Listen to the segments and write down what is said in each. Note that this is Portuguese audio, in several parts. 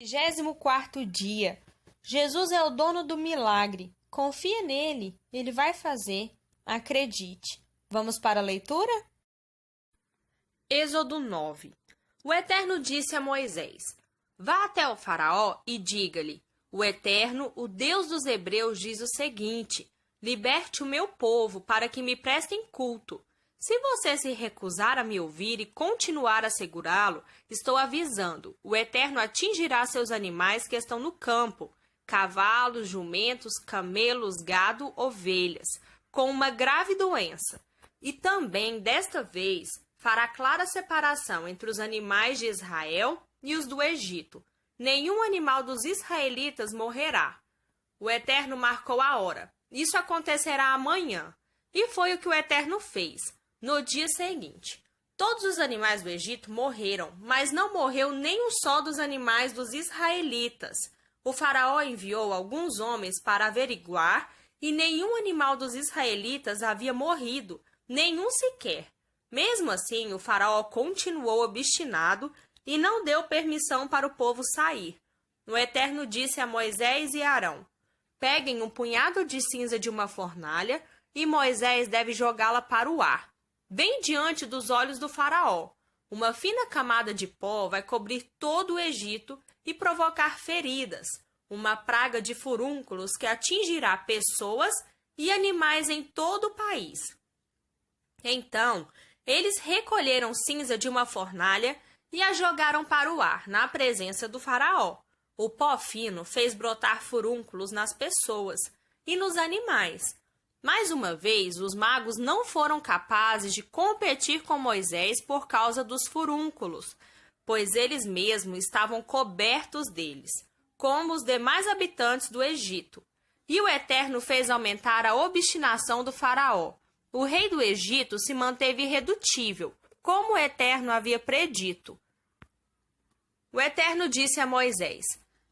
24º dia. Jesus é o dono do milagre. Confia nele, ele vai fazer. Acredite. Vamos para a leitura? Êxodo 9. O Eterno disse a Moisés: Vá até o faraó e diga-lhe: O Eterno, o Deus dos Hebreus, diz o seguinte: Liberte o meu povo para que me prestem culto. Se você se recusar a me ouvir e continuar a segurá-lo, estou avisando, o Eterno atingirá seus animais que estão no campo, cavalos, jumentos, camelos, gado, ovelhas, com uma grave doença. E também, desta vez, fará clara separação entre os animais de Israel e os do Egito. Nenhum animal dos israelitas morrerá. O Eterno marcou a hora. Isso acontecerá amanhã. E foi o que o Eterno fez. No dia seguinte, todos os animais do Egito morreram, mas não morreu nenhum só dos animais dos israelitas. O faraó enviou alguns homens para averiguar, e nenhum animal dos israelitas havia morrido, nenhum sequer. Mesmo assim, o faraó continuou obstinado e não deu permissão para o povo sair. O Eterno disse a Moisés e Arão: Peguem um punhado de cinza de uma fornalha e Moisés deve jogá-la para o ar, bem diante dos olhos do faraó. Uma fina camada de pó vai cobrir todo o Egito e provocar feridas, uma praga de furúnculos que atingirá pessoas e animais em todo o país. Então, eles recolheram cinza de uma fornalha e a jogaram para o ar, na presença do faraó. O pó fino fez brotar furúnculos nas pessoas e nos animais. Mais uma vez, os magos não foram capazes de competir com Moisés por causa dos furúnculos, pois eles mesmos estavam cobertos deles, como os demais habitantes do Egito. E o Eterno fez aumentar a obstinação do faraó. O rei do Egito se manteve irredutível, como o Eterno havia predito. O Eterno disse a Moisés: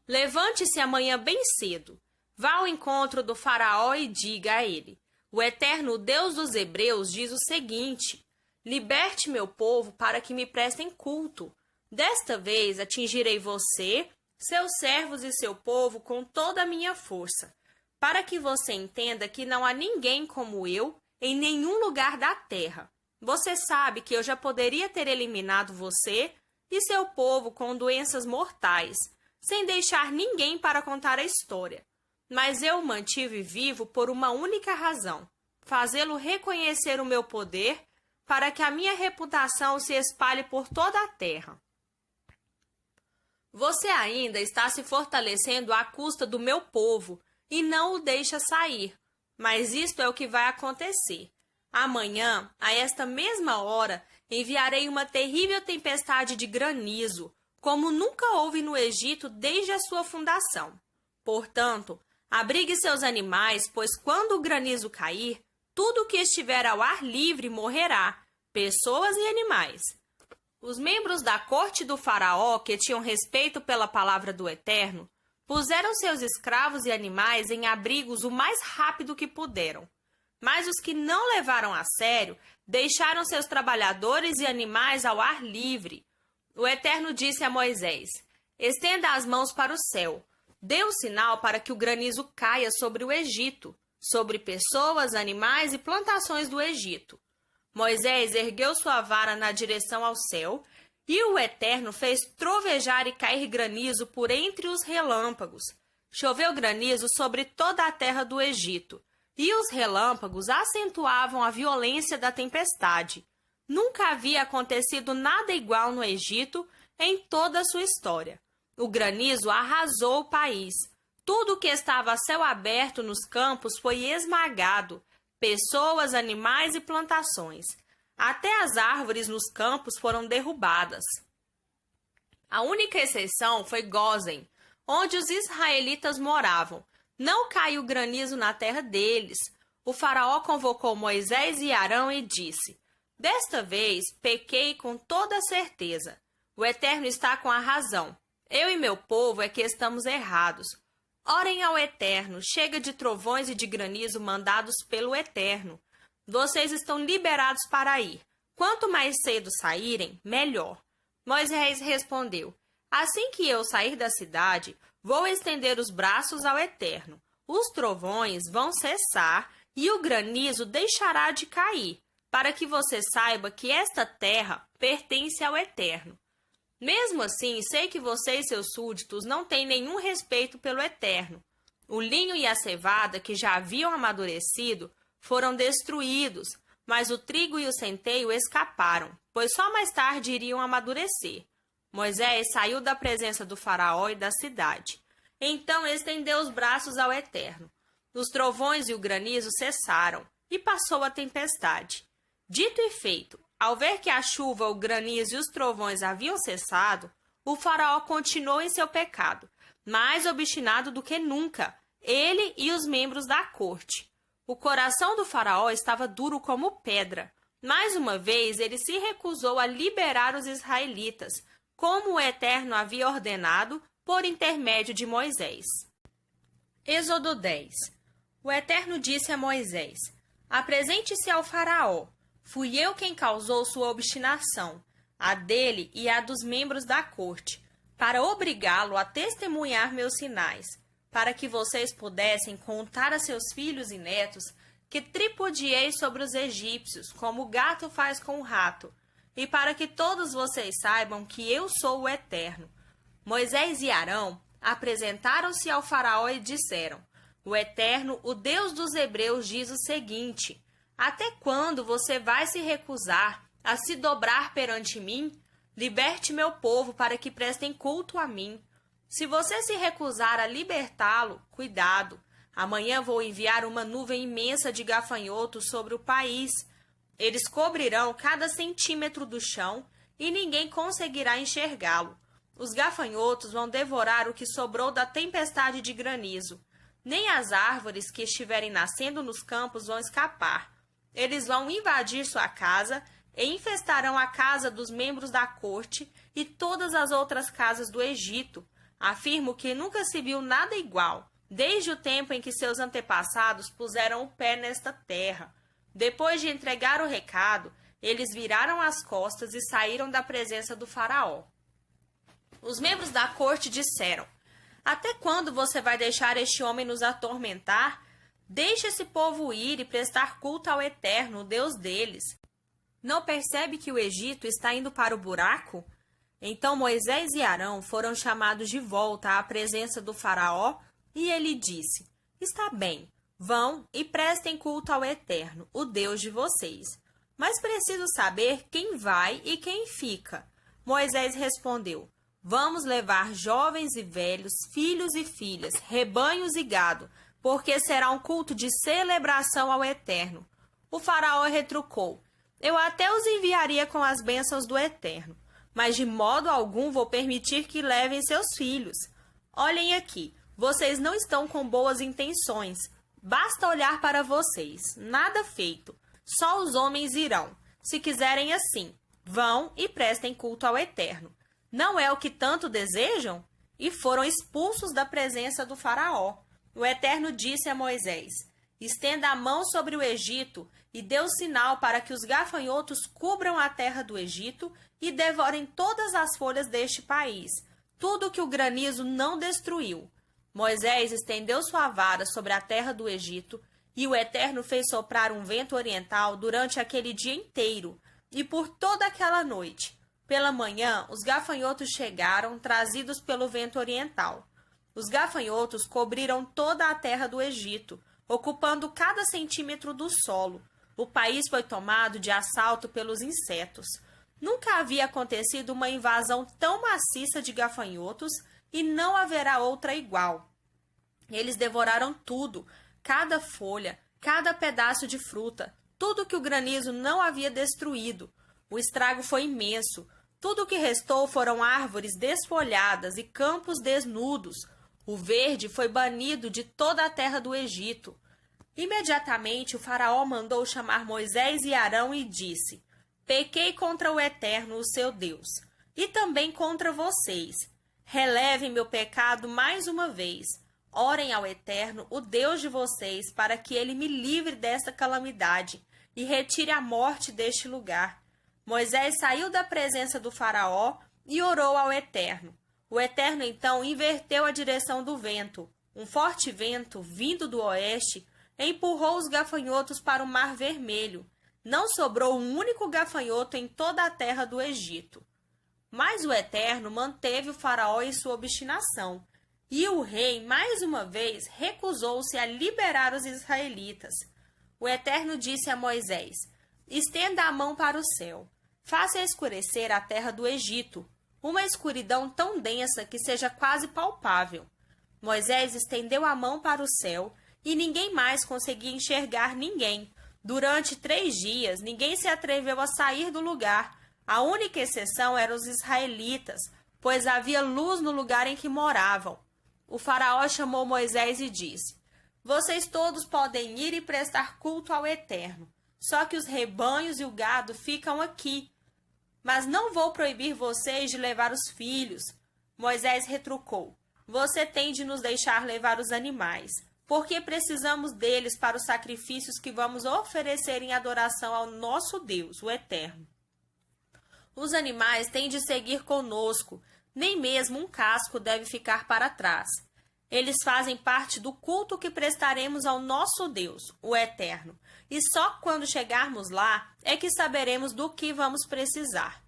Levante-se amanhã bem cedo. Vá ao encontro do faraó e diga a ele: O Eterno, o Deus dos Hebreus, diz o seguinte: Liberte meu povo para que me prestem culto. Desta vez atingirei você, seus servos e seu povo com toda a minha força, para que você entenda que não há ninguém como eu em nenhum lugar da terra. Você sabe que eu já poderia ter eliminado você e seu povo com doenças mortais, sem deixar ninguém para contar a história. Mas eu o mantive vivo por uma única razão: fazê-lo reconhecer o meu poder, para que a minha reputação se espalhe por toda a terra. Você ainda está se fortalecendo à custa do meu povo e não o deixa sair. Mas isto é o que vai acontecer. Amanhã, a esta mesma hora, enviarei uma terrível tempestade de granizo, como nunca houve no Egito desde a sua fundação. Portanto, abrigue seus animais, pois quando o granizo cair, tudo que estiver ao ar livre morrerá, pessoas e animais. Os membros da corte do faraó, que tinham respeito pela palavra do Eterno, puseram seus escravos e animais em abrigos o mais rápido que puderam. Mas os que não levaram a sério deixaram seus trabalhadores e animais ao ar livre. O Eterno disse a Moisés: Estenda as mãos para o céu. Dê um sinal para que o granizo caia sobre o Egito, sobre pessoas, animais e plantações do Egito. Moisés ergueu sua vara na direção ao céu, e o Eterno fez trovejar e cair granizo por entre os relâmpagos. Choveu granizo sobre toda a terra do Egito, e os relâmpagos acentuavam a violência da tempestade. Nunca havia acontecido nada igual no Egito em toda a sua história. O granizo arrasou o país. Tudo o que estava a céu aberto nos campos foi esmagado, pessoas, animais e plantações. Até as árvores nos campos foram derrubadas. A única exceção foi Gósen, onde os israelitas moravam. Não caiu granizo na terra deles. O faraó convocou Moisés e Arão e disse: Desta vez pequei com toda certeza. O Eterno está com a razão. Eu e meu povo é que estamos errados. Orem ao Eterno, chega de trovões e de granizo mandados pelo Eterno. Vocês estão liberados para ir. Quanto mais cedo saírem, melhor. Moisés respondeu: Assim que eu sair da cidade, vou estender os braços ao Eterno. Os trovões vão cessar e o granizo deixará de cair, para que você saiba que esta terra pertence ao Eterno. Mesmo assim, sei que você e seus súditos não têm nenhum respeito pelo Eterno. O linho e a cevada, que já haviam amadurecido, foram destruídos, mas o trigo e o centeio escaparam, pois só mais tarde iriam amadurecer. Moisés saiu da presença do faraó e da cidade. Então estendeu os braços ao Eterno. Os trovões e o granizo cessaram, e passou a tempestade. Dito e feito, ao ver que a chuva, o granizo e os trovões haviam cessado, o faraó continuou em seu pecado, mais obstinado do que nunca, ele e os membros da corte. O coração do faraó estava duro como pedra. Mais uma vez, ele se recusou a liberar os israelitas, como o Eterno havia ordenado por intermédio de Moisés. Êxodo 10. O Eterno disse a Moisés: Apresente-se ao faraó. Fui eu quem causou sua obstinação, a dele e a dos membros da corte, para obrigá-lo a testemunhar meus sinais, para que vocês pudessem contar a seus filhos e netos que tripudiei sobre os egípcios, como o gato faz com o rato, e para que todos vocês saibam que eu sou o Eterno. Moisés e Arão apresentaram-se ao faraó e disseram: O Eterno, o Deus dos hebreus, diz o seguinte: Até quando você vai se recusar a se dobrar perante mim? Liberte meu povo para que prestem culto a mim. Se você se recusar a libertá-lo, cuidado. Amanhã vou enviar uma nuvem imensa de gafanhotos sobre o país. Eles cobrirão cada centímetro do chão e ninguém conseguirá enxergá-lo. Os gafanhotos vão devorar o que sobrou da tempestade de granizo. Nem as árvores que estiverem nascendo nos campos vão escapar. Eles vão invadir sua casa e infestarão a casa dos membros da corte e todas as outras casas do Egito. Afirmo que nunca se viu nada igual, desde o tempo em que seus antepassados puseram o pé nesta terra. Depois de entregar o recado, eles viraram as costas e saíram da presença do faraó. Os membros da corte disseram: Até quando você vai deixar este homem nos atormentar? Deixe esse povo ir e prestar culto ao Eterno, o Deus deles. Não percebe que o Egito está indo para o buraco? Então Moisés e Arão foram chamados de volta à presença do faraó e ele disse: Está bem, vão e prestem culto ao Eterno, o Deus de vocês. Mas preciso saber quem vai e quem fica. Moisés respondeu: Vamos levar jovens e velhos, filhos e filhas, rebanhos e gado, porque será um culto de celebração ao Eterno. O faraó retrucou: Eu até os enviaria com as bênçãos do Eterno, mas de modo algum vou permitir que levem seus filhos. Olhem aqui, vocês não estão com boas intenções. Basta olhar para vocês, nada feito. Só os homens irão. Se quiserem assim, vão e prestem culto ao Eterno. Não é o que tanto desejam? E foram expulsos da presença do faraó. O Eterno disse a Moisés: Estenda a mão sobre o Egito e dê o sinal para que os gafanhotos cubram a terra do Egito e devorem todas as folhas deste país, tudo que o granizo não destruiu. Moisés estendeu sua vara sobre a terra do Egito, e o Eterno fez soprar um vento oriental durante aquele dia inteiro e por toda aquela noite. Pela manhã, os gafanhotos chegaram, trazidos pelo vento oriental. Os gafanhotos cobriram toda a terra do Egito, ocupando cada centímetro do solo. O país foi tomado de assalto pelos insetos. Nunca havia acontecido uma invasão tão maciça de gafanhotos e não haverá outra igual. Eles devoraram tudo, cada folha, cada pedaço de fruta, tudo que o granizo não havia destruído. O estrago foi imenso. Tudo o que restou foram árvores desfolhadas e campos desnudos. O verde foi banido de toda a terra do Egito. Imediatamente o faraó mandou chamar Moisés e Arão e disse: Pequei contra o Eterno, o seu Deus, e também contra vocês. Relevem meu pecado mais uma vez. Orem ao Eterno, o Deus de vocês, para que ele me livre desta calamidade e retire a morte deste lugar. Moisés saiu da presença do faraó e orou ao Eterno. O Eterno então inverteu a direção do vento. Um forte vento, vindo do oeste, empurrou os gafanhotos para o Mar Vermelho. Não sobrou um único gafanhoto em toda a terra do Egito. Mas o Eterno manteve o faraó em sua obstinação, e o rei, mais uma vez, recusou-se a liberar os israelitas. O Eterno disse a Moisés: estenda a mão para o céu, faça escurecer a terra do Egito, uma escuridão tão densa que seja quase palpável. Moisés estendeu a mão para o céu, e ninguém mais conseguia enxergar ninguém. Durante 3 dias, ninguém se atreveu a sair do lugar. A única exceção eram os israelitas, pois havia luz no lugar em que moravam. O faraó chamou Moisés e disse: vocês todos podem ir e prestar culto ao Eterno, só que os rebanhos e o gado ficam aqui. Mas não vou proibir vocês de levar os filhos. Moisés retrucou: você tem de nos deixar levar os animais, porque precisamos deles para os sacrifícios que vamos oferecer em adoração ao nosso Deus, o Eterno. Os animais têm de seguir conosco, nem mesmo um casco deve ficar para trás. Eles fazem parte do culto que prestaremos ao nosso Deus, o Eterno, e só quando chegarmos lá é que saberemos do que vamos precisar.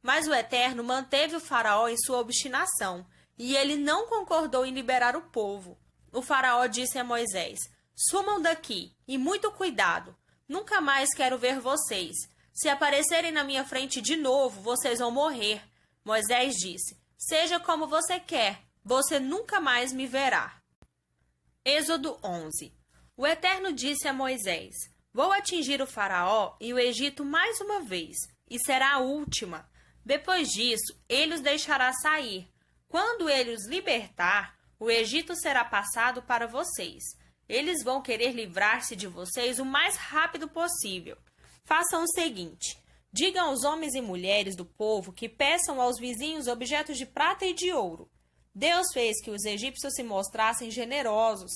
Mas o Eterno manteve o faraó em sua obstinação, e ele não concordou em liberar o povo. O faraó disse a Moisés: sumam daqui, e muito cuidado, nunca mais quero ver vocês. Se aparecerem na minha frente de novo, vocês vão morrer. Moisés disse: seja como você quer, você nunca mais me verá. Êxodo 11. O Eterno disse a Moisés: vou atingir o faraó e o Egito mais uma vez, e será a última. Depois disso, ele os deixará sair. Quando ele os libertar, o Egito será passado para vocês. Eles vão querer livrar-se de vocês o mais rápido possível. Façam o seguinte: digam aos homens e mulheres do povo que peçam aos vizinhos objetos de prata e de ouro. Deus fez que os egípcios se mostrassem generosos.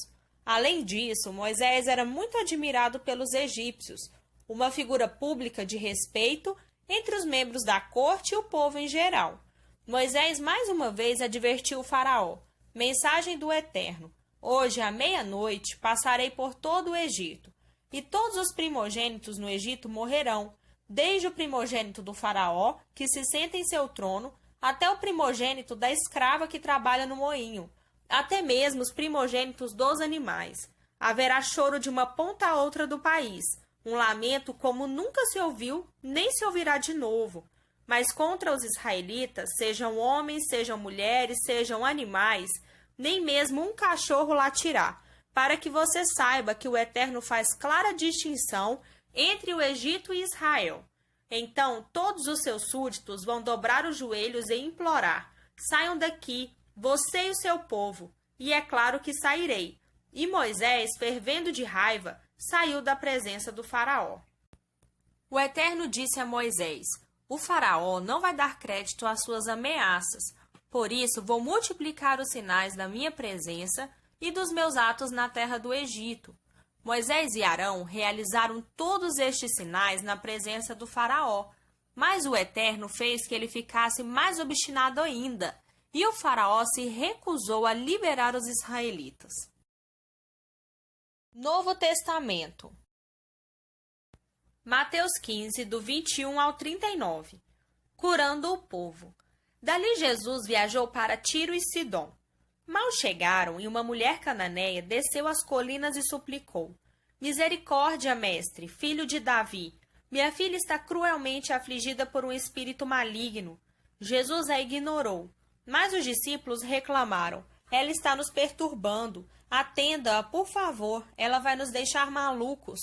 Além disso, Moisés era muito admirado pelos egípcios, uma figura pública de respeito entre os membros da corte e o povo em geral. Moisés mais uma vez advertiu o faraó: mensagem do Eterno: hoje à meia-noite passarei por todo o Egito, e todos os primogênitos no Egito morrerão, desde o primogênito do faraó, que se senta em seu trono, até o primogênito da escrava que trabalha no moinho, até mesmo os primogênitos dos animais. Haverá choro de uma ponta a outra do país, um lamento como nunca se ouviu, nem se ouvirá de novo. Mas contra os israelitas, sejam homens, sejam mulheres, sejam animais, nem mesmo um cachorro latirá, para que você saiba que o Eterno faz clara distinção entre o Egito e Israel. Então todos os seus súditos vão dobrar os joelhos e implorar: saiam daqui, você e o seu povo. E é claro que sairei. E Moisés, fervendo de raiva, saiu da presença do faraó. O Eterno disse a Moisés: o faraó não vai dar crédito às suas ameaças. Por isso vou multiplicar os sinais da minha presença e dos meus atos na terra do Egito. Moisés e Arão realizaram todos estes sinais na presença do faraó, mas o Eterno fez que ele ficasse mais obstinado ainda, e o faraó se recusou a liberar os israelitas. Novo Testamento. Mateus 15, do 21 ao 39. Curando o povo. Dali Jesus viajou para Tiro e Sidom. Mal chegaram e uma mulher cananeia desceu as colinas e suplicou: misericórdia, mestre, filho de Davi. Minha filha está cruelmente afligida por um espírito maligno. Jesus a ignorou, mas os discípulos reclamaram: ela está nos perturbando. Atenda-a, por favor, ela vai nos deixar malucos.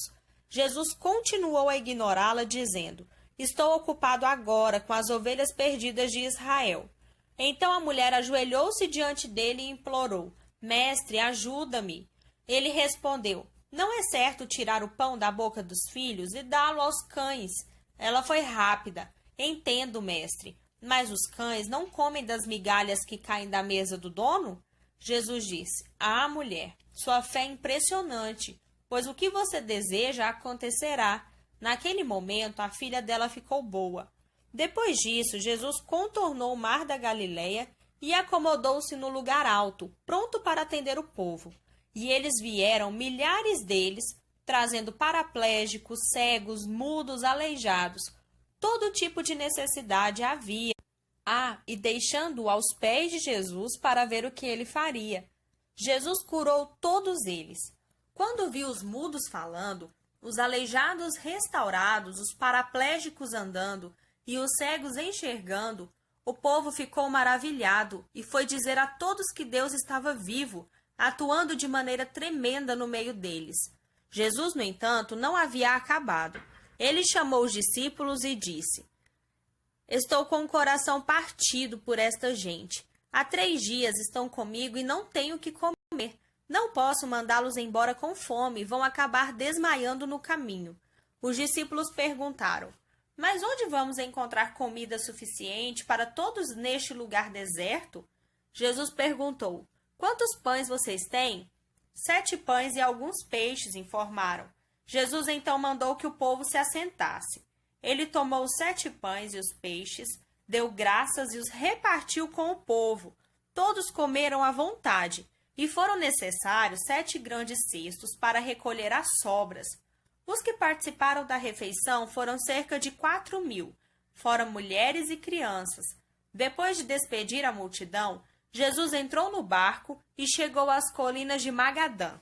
Jesus continuou a ignorá-la, dizendo: estou ocupado agora com as ovelhas perdidas de Israel. Então a mulher ajoelhou-se diante dele e implorou: mestre, ajuda-me. Ele respondeu: não é certo tirar o pão da boca dos filhos e dá-lo aos cães. Ela foi rápida: entendo, mestre, mas os cães não comem das migalhas que caem da mesa do dono? Jesus disse: ah, mulher, sua fé é impressionante, pois o que você deseja acontecerá. Naquele momento, a filha dela ficou boa. Depois disso, Jesus contornou o mar da Galileia e acomodou-se no lugar alto, pronto para atender o povo. E eles vieram, milhares deles, trazendo paraplégicos, cegos, mudos, aleijados. Todo tipo de necessidade havia. E deixando-o aos pés de Jesus para ver o que ele faria. Jesus curou todos eles. Quando viu os mudos falando, os aleijados restaurados, os paraplégicos andando e os cegos enxergando, o povo ficou maravilhado e foi dizer a todos que Deus estava vivo, atuando de maneira tremenda no meio deles. Jesus, no entanto, não havia acabado. Ele chamou os discípulos e disse: Estou com o coração partido por esta gente. Há 3 dias estão comigo e não tenho o que comer. Não posso mandá-los embora com fome, vão acabar desmaiando no caminho. Os discípulos perguntaram: Mas onde vamos encontrar comida suficiente para todos neste lugar deserto? Jesus perguntou: Quantos pães vocês têm? 7 pães e alguns peixes, informaram. Jesus então mandou que o povo se assentasse. Ele tomou os 7 pães e os peixes, deu graças e os repartiu com o povo. Todos comeram à vontade, e foram necessários 7 grandes cestos para recolher as sobras. Os que participaram da refeição foram cerca de 4.000, fora mulheres e crianças. Depois de despedir a multidão, Jesus entrou no barco e chegou às colinas de Magadã.